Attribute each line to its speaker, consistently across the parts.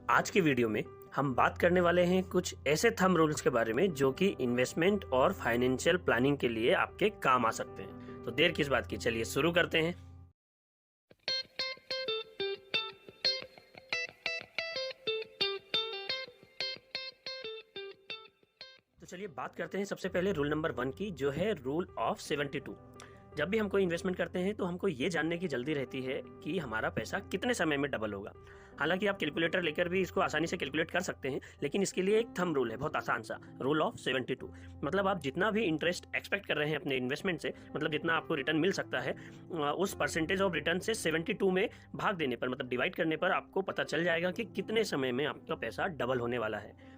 Speaker 1: आज की वीडियो में हम बात करने वाले हैं कुछ ऐसे थंब रूल्स के बारे में जो कि इन्वेस्टमेंट और फाइनेंशियल प्लानिंग के लिए आपके काम आ सकते हैं। तो देर किस बात की, चलिए शुरू करते हैं। तो चलिए बात करते हैं सबसे पहले रूल नंबर 1 की, जो है रूल ऑफ 72। जब भी हम कोई इन्वेस्टमेंट करते हैं तो हमको ये जानने की जल्दी रहती है कि हमारा पैसा कितने समय में डबल होगा। हालांकि आप कैलकुलेटर लेकर भी इसको आसानी से कैलकुलेट कर सकते हैं, लेकिन इसके लिए एक थंब रूल है, बहुत आसान सा, रूल ऑफ 72। मतलब आप जितना भी इंटरेस्ट एक्सपेक्ट कर रहे हैं अपने इन्वेस्टमेंट से, मतलब जितना आपको रिटर्न मिल सकता है, उस परसेंटेज ऑफ रिटर्न से 72 में भाग देने पर, मतलब डिवाइड करने पर आपको पता चल जाएगा कि कितने समय में आपका पैसा डबल होने वाला है।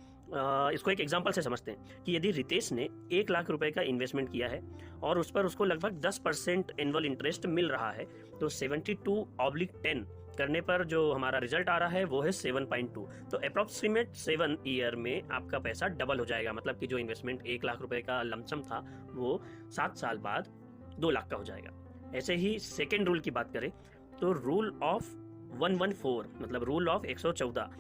Speaker 1: इसको एक एग्जांपल से समझते हैं कि यदि रितेश ने 1 लाख रुपए का इन्वेस्टमेंट किया है और उस पर उसको लगभग 10% एनुअल इंटरेस्ट मिल रहा है, तो 72/10 करने पर जो हमारा रिजल्ट आ रहा है वो है 7.2। तो अप्रोक्सीमेट 7 ईयर में आपका पैसा डबल हो जाएगा। मतलब कि जो इन्वेस्टमेंट 1 लाख रुपए का लमसम था वो 7 साल बाद 2 लाख का हो जाएगा। ऐसे ही सेकेंड रूल की बात करें तो रूल ऑफ 114, मतलब रूल ऑफ 114,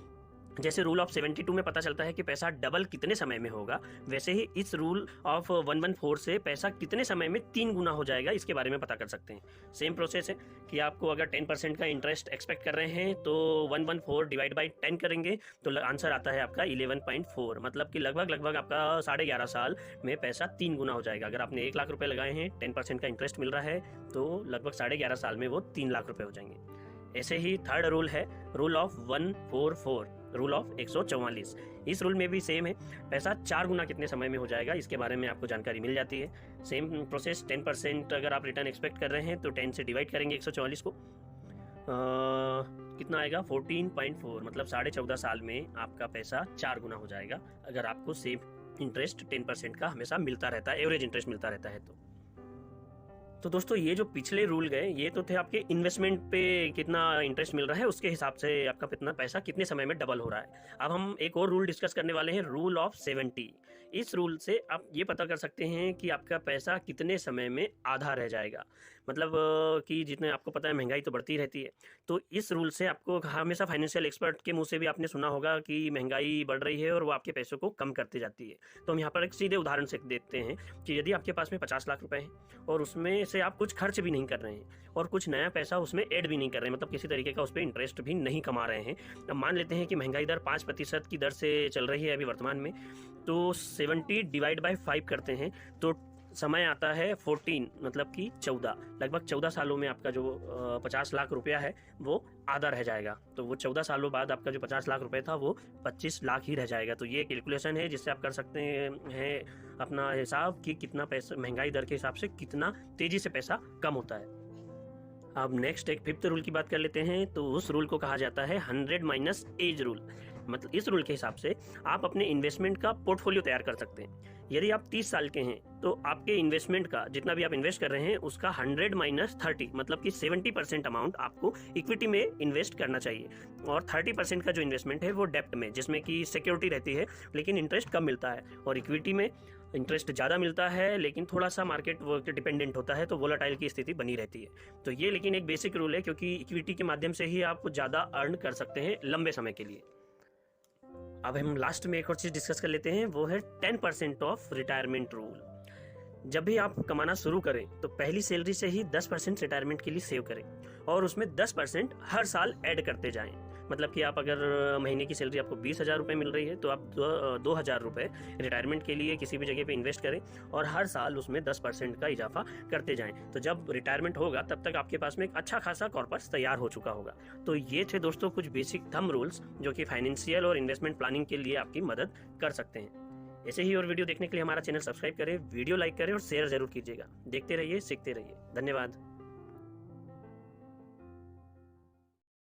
Speaker 1: जैसे रूल ऑफ 72 में पता चलता है कि पैसा डबल कितने समय में होगा, वैसे ही इस रूल ऑफ 114 से पैसा कितने समय में 3 गुना हो जाएगा इसके बारे में पता कर सकते हैं। सेम प्रोसेस है कि आपको अगर 10% का इंटरेस्ट एक्सपेक्ट कर रहे हैं तो 114 डिवाइड बाई 10 करेंगे तो आंसर आता है आपका 11.4। मतलब कि लगभग आपका 11.5 साल में पैसा 3 गुना हो जाएगा। अगर आपने 1 लाख रुपए लगाए हैं, 10% का इंटरेस्ट मिल रहा है, तो लगभग 11.5 साल में वो 3 लाख रुपए हो जाएंगे। ऐसे ही थर्ड रूल है रूल ऑफ 144, रूल ऑफ 144। इस रूल में भी सेम है, पैसा 4 गुना कितने समय में हो जाएगा इसके बारे में आपको जानकारी मिल जाती है। सेम प्रोसेस, 10% अगर आप रिटर्न एक्सपेक्ट कर रहे हैं तो 10 से डिवाइड करेंगे 144 को, कितना आएगा 14.4। मतलब 14.5 साल में आपका पैसा 4 गुना हो जाएगा अगर आपको सेम इंटरेस्ट 10% का हमेशा मिलता रहता है, एवरेज इंटरेस्ट मिलता रहता है। तो दोस्तों ये जो पिछले रूल गए ये तो थे आपके इन्वेस्टमेंट पे कितना इंटरेस्ट मिल रहा है उसके हिसाब से आपका कितना पैसा कितने समय में डबल हो रहा है। अब हम एक और रूल डिस्कस करने वाले हैं, रूल ऑफ 70। इस रूल से आप ये पता कर सकते हैं कि आपका पैसा कितने समय में आधा रह जाएगा। मतलब कि जितने आपको पता है महंगाई तो बढ़ती रहती है, तो इस रूल से आपको हमेशा फाइनेंशियल एक्सपर्ट के मुंह से भी आपने सुना होगा कि महंगाई बढ़ रही है और वो आपके पैसों को कम करती जाती है। तो हम यहाँ पर एक सीधे उदाहरण से देखते हैं कि यदि आपके पास में 50 लाख रुपए हैं और उसमें से आप कुछ खर्च भी नहीं कर रहे हैं और कुछ नया पैसा उसमें ऐड भी नहीं कर रहे हैं, मतलब किसी तरीके का उस पर इंटरेस्ट भी नहीं कमा रहे हैं। अब मान लेते हैं कि महंगाई दर 5% की दर से चल रही है अभी वर्तमान में, तो 70 डिवाइड बाई 5 करते हैं तो समय आता है 14, मतलब कि 14। लगभग 14 सालों में आपका जो 50 लाख रुपया है वो आधा रह जाएगा। तो वो 14 सालों बाद आपका जो 50 लाख रुपए था वो 25 लाख ही रह जाएगा। तो ये कैलकुलेशन है जिससे आप कर सकते हैं अपना हिसाब कि कितना पैसा महंगाई दर के हिसाब से कितना तेजी से पैसा कम होता है। अब नेक्स्ट एक फिफ्थ रूल की बात कर लेते हैं, तो उस रूल को कहा जाता है 100 माइनस एज रूल। मतलब इस रूल के हिसाब से आप अपने इन्वेस्टमेंट का पोर्टफोलियो तैयार कर सकते हैं। यदि आप 30 साल के हैं तो आपके इन्वेस्टमेंट का जितना भी आप इन्वेस्ट कर रहे हैं उसका 100 माइनस 30, मतलब कि 70% अमाउंट आपको इक्विटी में इन्वेस्ट करना चाहिए और 30% का जो इन्वेस्टमेंट है वो डेप्ट में, जिसमें कि सिक्योरिटी रहती है लेकिन इंटरेस्ट कम मिलता है, और इक्विटी में इंटरेस्ट ज़्यादा मिलता है लेकिन थोड़ा सा मार्केट डिपेंडेंट होता है, तो वोलेटाइल की स्थिति बनी रहती है। तो ये लेकिन एक बेसिक रूल है क्योंकि इक्विटी के माध्यम से ही आप ज़्यादा अर्न कर सकते हैं लंबे समय के लिए। अब हम लास्ट में एक और चीज़ डिस्कस कर लेते हैं, वो है 10% ऑफ रिटायरमेंट रूल। जब भी आप कमाना शुरू करें तो पहली सैलरी से ही 10% रिटायरमेंट के लिए सेव करें और उसमें 10% हर साल ऐड करते जाएं। मतलब कि आप अगर महीने की सैलरी आपको 20,000 रुपये मिल रही है तो आप 2,000 रुपये रिटायरमेंट के लिए किसी भी जगह पे इन्वेस्ट करें और हर साल उसमें 10% का इजाफा करते जाएं। तो जब रिटायरमेंट होगा तब तक आपके पास में एक अच्छा खासा कॉर्पस तैयार हो चुका होगा। तो ये थे दोस्तों कुछ बेसिक थंब रूल्स जो कि फाइनेंशियल और इन्वेस्टमेंट प्लानिंग के लिए आपकी मदद कर सकते हैं। ऐसे ही और वीडियो देखने के लिए हमारा चैनल सब्सक्राइब करें, वीडियो लाइक करें और शेयर जरूर कीजिएगा। देखते रहिए, सीखते रहिए। धन्यवाद।